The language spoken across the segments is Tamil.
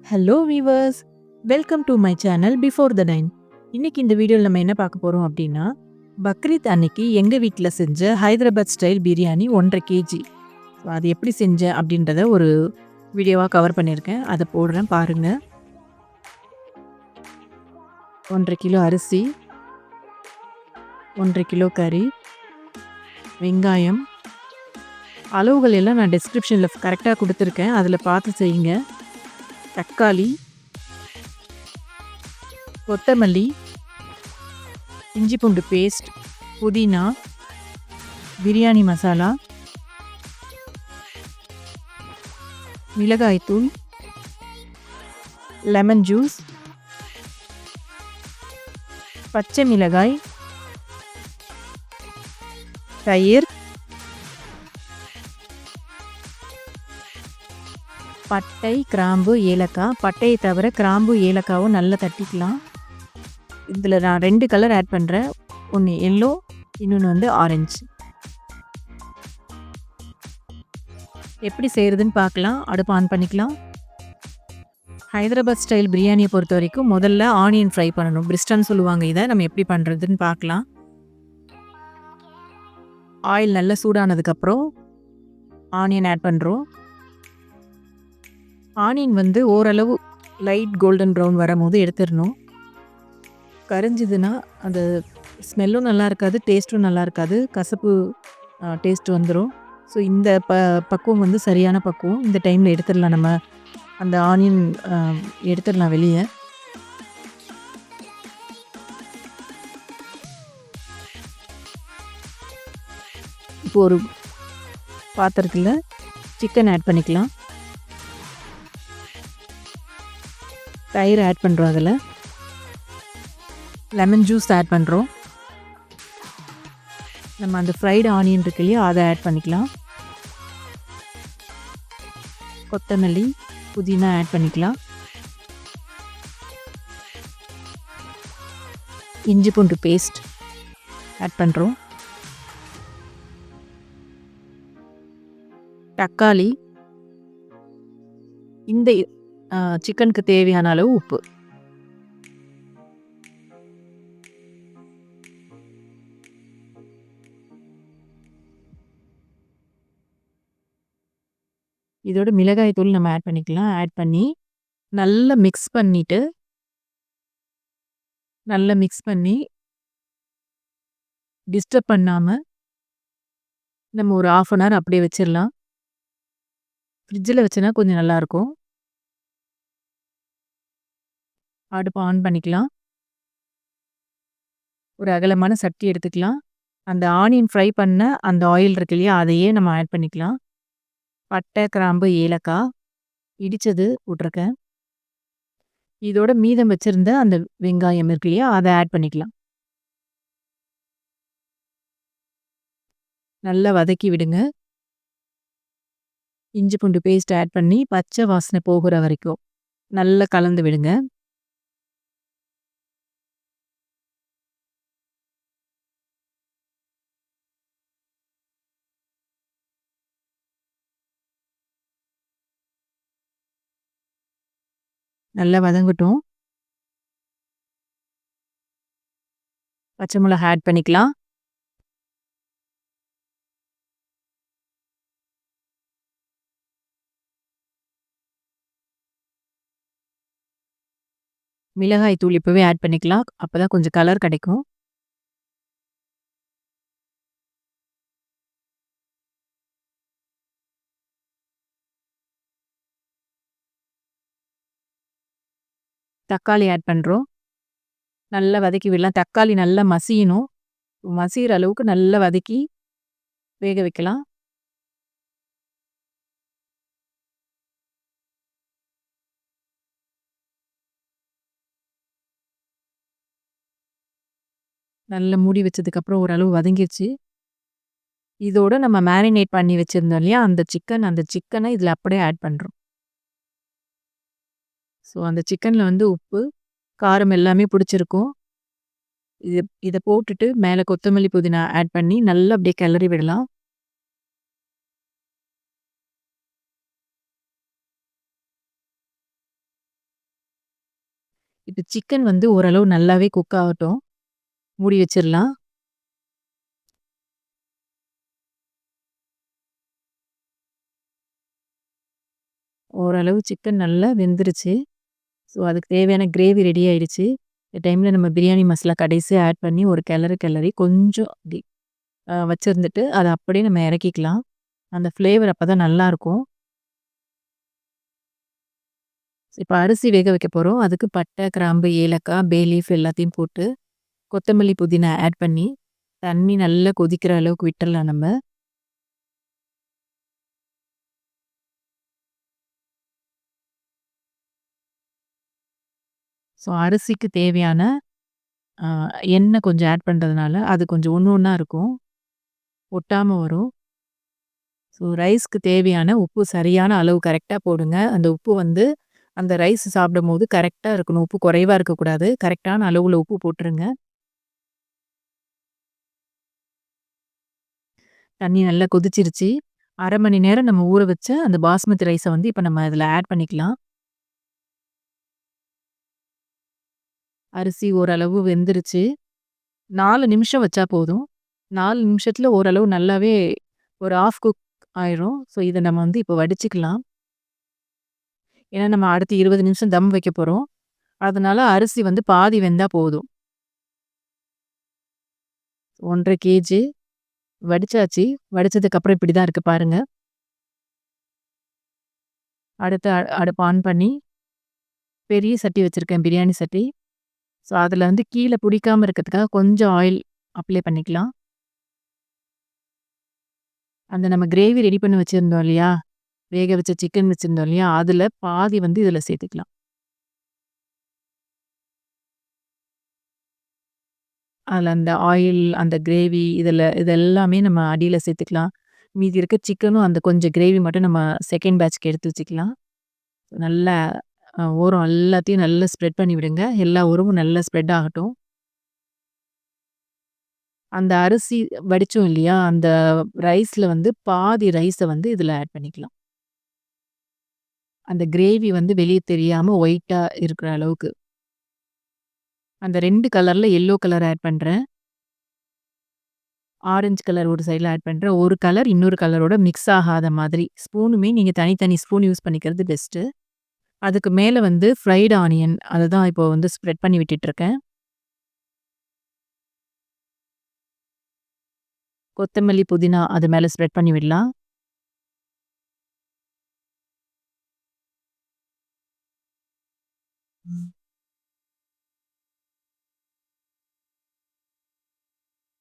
Hello viewers, welcome to my channel before the nine. இன்னைக்கு இந்த வீடியோவில் நம்ம என்ன பார்க்க போகிறோம் அப்படின்னா, பக்ரீத் அன்னைக்கு எங்கள் வீட்டில் செஞ்ச ஹைதராபாத் ஸ்டைல் பிரியாணி 1.5 kg. அது எப்படி செஞ்சேன் அப்படின்றத ஒரு வீடியோவாக கவர் பண்ணியிருக்கேன். அதை போடுறேன் பாருங்கள். 1.5 கிலோ அரிசி, 1.5 கிலோ கறி, வெங்காயம், அளவுகள் எல்லாம் நான் டிஸ்கிரிப்ஷனில் கரெக்டாக கொடுத்துருக்கேன், அதில் பார்த்து செய்யுங்க. தக்காளி, கொத்தமல்லி, இஞ்சி பூண்டு பேஸ்ட், புதினா, பிரியாணி மசாலா, மிளகாய்த்தூள், லெமன் ஜூஸ், பச்சை மிளகாய், தயிர், பட்டை, கிராம்பு, ஏலக்காய். பட்டையை தவிர கிராம்பு, ஏலக்காவும் நல்லா தட்டிக்கலாம். இதில் நான் 2 கலர் ஆட் பண்ணுறேன். ஒன்று எல்லோ, இன்னொன்று வந்து ஆரஞ்சு. எப்படி செய்கிறதுன்னு பார்க்கலாம். அடுப்பு ஆன் பண்ணிக்கலாம். ஹைதராபாத் ஸ்டைல் பிரியாணியை பொறுத்த வரைக்கும் முதல்ல ஆனியன் ஃப்ரை பண்ணணும். பிரிஸ்டான்னு சொல்லுவாங்க. இதை நம்ம எப்படி பண்ணுறதுன்னு பார்க்கலாம். ஆயில் நல்லா சூடானதுக்கப்புறம் ஆனியன் ஆட் பண்ணுறோம். ஆனியன் வந்து ஓரளவு லைட் கோல்டன் ப்ரௌன் வரும்போது எடுத்துடணும். கரிஞ்சுதுன்னா அந்த ஸ்மெல்லும் நல்லா இருக்காது, டேஸ்ட்டும் நல்லா இருக்காது, கசப்பு டேஸ்ட் வந்துடும். ஸோ இந்த பக்குவம் வந்து சரியான பக்குவம். இந்த டைமில் எடுத்துடலாம், நம்ம அந்த ஆனியன் எடுத்துடலாம் வெளியே. இப்போ ஒரு பாத்திரத்தில் சிக்கன் ஆட் பண்ணிக்கலாம். தயிர் ஆட் பண்ணுறோம். அதில் லெமன் ஜூஸ் ஆட் பண்ணுறோம். நம்ம அந்த ஃப்ரைடு ஆனியன் இருக்கு இல்லையா, அதை ஆட் பண்ணிக்கலாம். கொத்தமல்லி, புதினா ஆட் பண்ணிக்கலாம். இஞ்சி பூண்டு பேஸ்ட் ஆட் பண்ணுறோம். தக்காளி, இந்த சிக்கனுக்கு தேவையான அளவு உப்பு. இதோட மிளகாய் தூள் நம்ம ஆட் பண்ணிக்கலாம். ஆட் பண்ணி நல்லா மிக்ஸ் பண்ணி டிஸ்டர்ப் பண்ணாமல் நம்ம ஒரு 1/2 அன் ஹவர் அப்படியே வச்சிடலாம். ஃப்ரிட்ஜில் வச்சோன்னா கொஞ்சம் நல்லாயிருக்கும். அடுப்பு ஆன் பண்ணிக்கலாம். ஒரு அகலமான சட்டி எடுத்துக்கலாம். அந்த ஆனியன் ஃப்ரை பண்ண அந்த ஆயில் இருக்கு இல்லையா, அதையே நம்ம ஆட் பண்ணிக்கலாம். பட்டை, கிராம்பு, ஏலக்காய் இடித்தது போட்டிருக்கேன். இதோட மீதம் வச்சுருந்த அந்த வெங்காயம் இருக்கு இல்லையா, அதை ஆட் பண்ணிக்கலாம். நல்லா வதக்கி விடுங்க. இஞ்சி பூண்டு பேஸ்ட் ஆட் பண்ணி பச்சை வாசனை போகிற வரைக்கும் நல்லா கலந்து விடுங்க. நல்லா வதங்கட்டும். பச்சை மிளகாய் ஆட் பண்ணிக்கலாம். மிளகாய் தூள் இப்போவே ஆட் பண்ணிக்கலாம். அப்போ தான் கொஞ்சம் கலர் கிடைக்கும். தக்காளி ஆட் பண்ணுறோம். நல்லா வதக்கி விடலாம். தக்காளி நல்லா மசியணும். மசிகிற அளவுக்கு நல்லா வதக்கி வேக வைக்கலாம். நல்லா மூடி வச்சதுக்கப்புறம் ஓரளவு வதங்கிருச்சு. இதோட நம்ம மேரினேட் பண்ணி வச்சுருந்தோம் இல்லையா, அந்த சிக்கனை இதில் அப்படியே ஆட் பண்ணுறோம். ஸோ அந்த சிக்கனில் வந்து உப்பு, காரம் எல்லாமே பிடிச்சிருக்கும். இதை போட்டுட்டு மேலே கொத்தமல்லி, புதினா ஆட் பண்ணி நல்லா அப்படியே கிளறி விடலாம். இப்ப சிக்கன் வந்து ஓரளவு நல்லாவே குக் ஆகட்டும். மூடி வச்சிரலாம். ஓரளவு சிக்கன் நல்லா வெந்துருச்சு. ஸோ, அதுக்கு தேவையான கிரேவி ரெடி ஆயிடுச்சு. இந்த டைம்ல நம்ம பிரியாணி மசாலா கடைசியா ஆட் பண்ணி ஒரு கிளறு கிளறி கொஞ்சம் அப்படி வச்சிருந்துட்டு, அத அப்படியே நம்ம இறக்கிக்கலாம். அந்த ஃப்ளேவர் அப்பதான் நல்லாருக்கும். இப்ப அரிசி வேக வைக்க போறோம். அதுக்கு பட்டை, கிராம்பு, ஏலக்காய், பே லீஃப் எல்லாத்தையும் போட்டு, கொத்தமல்லி, புதினா ஆட் பண்ணி, தண்ணி நல்லா கொதிக்கிற அளவுக்கு விட்டுறலாம் நம்ம. ஸோ, அரிசிக்கு தேவையான அ எண்ணெய் கொஞ்சம் ஆட் பண்றதுனால, அது கொஞ்சம் ஒண்ணு ஒண்ணா இருக்கும். ஒட்டாம வரும். ஸோ, ரைஸ்க்கு தேவையான உப்பு சரியான அளவு கரெக்ட்டா போடுங்க. அந்த உப்பு வந்து அந்த ரைஸ் சாப்பிடும்போது கரெக்ட்டா இருக்கணும். உப்பு குறைவா இருக்கக்கூடாது. கரெக்ட்டான அளவுல உப்பு போட்டுருங்க. தண்ணி நல்லா கொதிச்சிருச்சு. 1/2 மணி நேரம் நம்ம ஊற வச்ச அந்த பாஸ்மதி ரைஸ வந்து இப்ப நம்ம அதில ஆட் பண்ணிக்கலாம். அரிசி ஓரளவு வெந்துருச்சு. 4 நிமிஷம் வச்சா போதும். 4 நிமிஷத்துல ஓரளவு நல்லாவே ஒரு ஹாஃப் குக் ஆயிரும். ஸோ, இத நம்ம வந்து இப்ப வடிச்சுக்கலாம். ஏன்னா, நம்ம அடுத்து 20 நிமிஷம் தம் வைக்க போறோம். அதனால அரிசி வந்து பாதி வெந்தா போதும். 1 1/2 கேஜி வடிச்சாச்சு. வடிச்சதுக்கு அப்புறம் இப்படி தான் இருக்கு பாருங்க. அடுத்து அடுப்ப ஆன் பண்ணி பெரிய சட்டி வச்சிருக்கேன் பிரியாணி சட்டி. ஸோ, அதுல வந்து கீழ புடிக்காம இருக்கிறதுக்காக கொஞ்சம் ஆயில் அப்ளை பண்ணிக்கலாம். அந்த நம்ம கிரேவி ரெடி பண்ணி வச்சிருந்தோம் இல்லையா? வேக வச்ச சிக்கன் வச்சிருந்தோம் இல்லையா? அதுல பாதி வந்து இதுல சேர்த்துக்கலாம். அதுல அந்த ஆயில், அந்த கிரேவி இது எல்லாமே நம்ம அடியில சேர்த்துக்கலாம். மீதி இருக்க சிக்கனும் அந்த கொஞ்சம் கிரேவி மட்டும் நம்ம செகண்ட் பேட்ச்க்கு எடுத்து வச்சுக்கலாம். நல்லா ஓரம் எல்லாத்தையும் நல்லா ஸ்ப்ரெட் பண்ணி விடுங்க. எல்லா ஓரமும் நல்லா ஸ்ப்ரெட் ஆகட்டும். அந்த அரிசி வடிச்சோம் இல்லையா? அந்த ரைஸ்ல வந்து பாதி ரைஸ வந்து இதுல ஆட் பண்ணிக்கலாம். அந்த கிரேவி வந்து வெளிய தெரியாம ஒயிட்டா இருக்கிற அளவுக்கு. அந்த 2 கலர்ல எல்லோ கலர் ஆட் பண்றேன். ஆரஞ்சு கலர் ஒரு சைட்ல ஆட் பண்றேன். ஒரு கலர் இன்னொரு கலரோட மிக்ஸ் ஆகாத மாதிரி. ஸ்பூனுமே நீங்க தனித்தனி ஸ்பூன் யூஸ் பண்ணிக்கிறது பெஸ்ட்டு. அதுக்கு மேல வந்து ஃப்ரைடு ஆனியன் அததான் இப்போ வந்து ஸ்ப்ரெட் பண்ணி விட்டுட்டுருக்கேன். கொத்தமல்லி, புதினா அது மேல ஸ்ப்ரெட் பண்ணி விடலாம். ம்.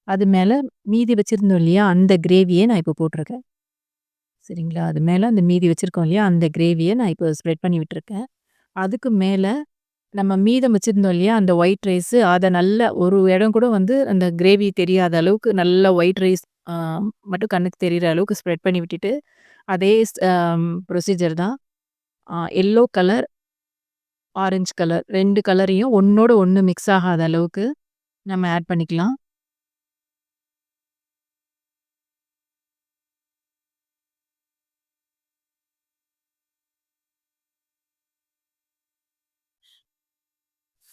அது மேல மீதி வச்சிருந்தோம் இல்லையா? அந்த கிரேவிய நான் இப்போ போட்டுருக்கேன். சரிங்களா? அது மேல அந்த மீதி வச்சிருக்கோம் இல்லையா? அந்த கிரேவிய நான் இப்போ ஸ்ப்ரெட் பண்ணி விட்டுருக்கேன். அதுக்கு மேல நம்ம மீதம் வச்சிருந்தோம் இல்லையா? அந்த ஒயிட் ரைஸு அத நல்லா ஒரு இடம் கூட வந்து அந்த கிரேவி தெரியாத அளவுக்கு நல்லா ஒயிட் ரைஸ் மட்டும் கண்ணுக்கு தெரியிற அளவுக்கு ஸ்ப்ரெட் பண்ணி விட்டுட்டு, அதே ப்ரொசீஜர் தான். எல்லோ கலர், ஆரஞ்ச் கலர் 2 கலரையும் ஒண்ணோட ஒண்ணு மிக்ஸ் ஆகாத அளவுக்கு நம்ம ஆட் பண்ணிக்கலாம்.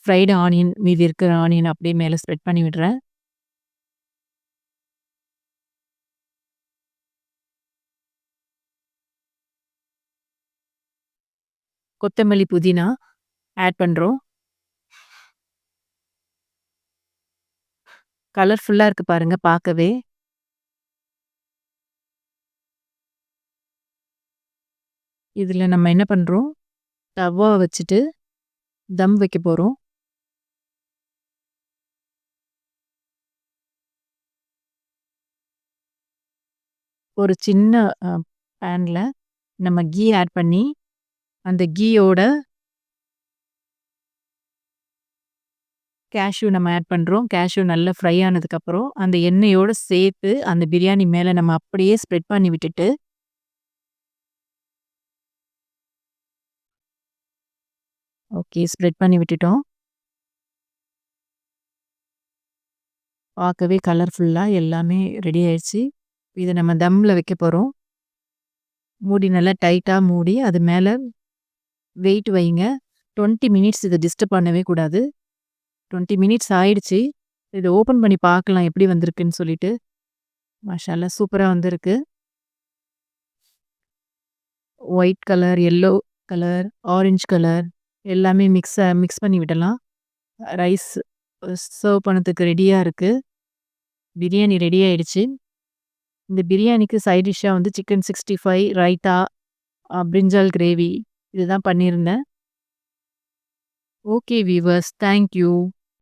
ஃப்ரைடு ஆனியன் மீதி இருக்கிற ஆனியன் அப்படியே மேல ஸ்ப்ரெட் பண்ணி விடுறேன். கொத்தமல்லி, புதினா ஆட் பண்றோம். கலர்ஃபுல்லா இருக்கு பாருங்க பார்க்கவே. இதுல நம்ம என்ன பண்றோம், தவா வச்சுட்டு தம் வைக்க போறோம். ஒரு சின்ன அ பேன்ல நம்ம கீ ஆட் பண்ணி, அந்த கீயோட கேஷ்யூ நம்ம ஆட் பண்றோம். கேஷ்யூ நல்லா ஃப்ரை ஆனதுக்கப்புறம், அந்த எண்ணெயோட சேர்த்து அந்த பிரியாணி மேல நம்ம அப்படியே ஸ்ப்ரெட் பண்ணி விட்டுட்டு, ஓகே ஸ்ப்ரெட் பண்ணி விட்டுட்டோம். பார்க்கவே கலர்ஃபுல்லா எல்லாமே ரெடி ஆயிடுச்சு. இத நம்ம தம்ல வைக்க போறோம். மூடி நல்லா டைட்டா மூடி, அது மேல வெயிட் வைங்க. 20 மினிட்ஸ் இத டிஸ்டர்ப் பண்ணவே கூடாது. 20 மினிட்ஸ் ஆயிடுச்சு. இத ஓப்பன் பண்ணி பார்க்கலாம் எப்படி வந்திருக்குன்னு சொல்லிட்டு. மாஷாஅல்லா சூப்பரா வந்திருக்கு. White colour, yellow colour, orange colour எல்லாமே மிக்ஸ் பண்ணி விடலாம். ரைஸ் சர்வ் பண்ணதுக்கு ரெடியா இருக்கு. பிரியாணி ரெடி ஆயிடுச்சு. இந்த பிரியாணிக்கு சைட் டிஷ்ஷா வந்து சிக்கன் 65, ரைத்தா, பிரிஞ்சால் கிரேவி இதுதான் பண்ணியிருந்தேன். Okay viewers, thank you.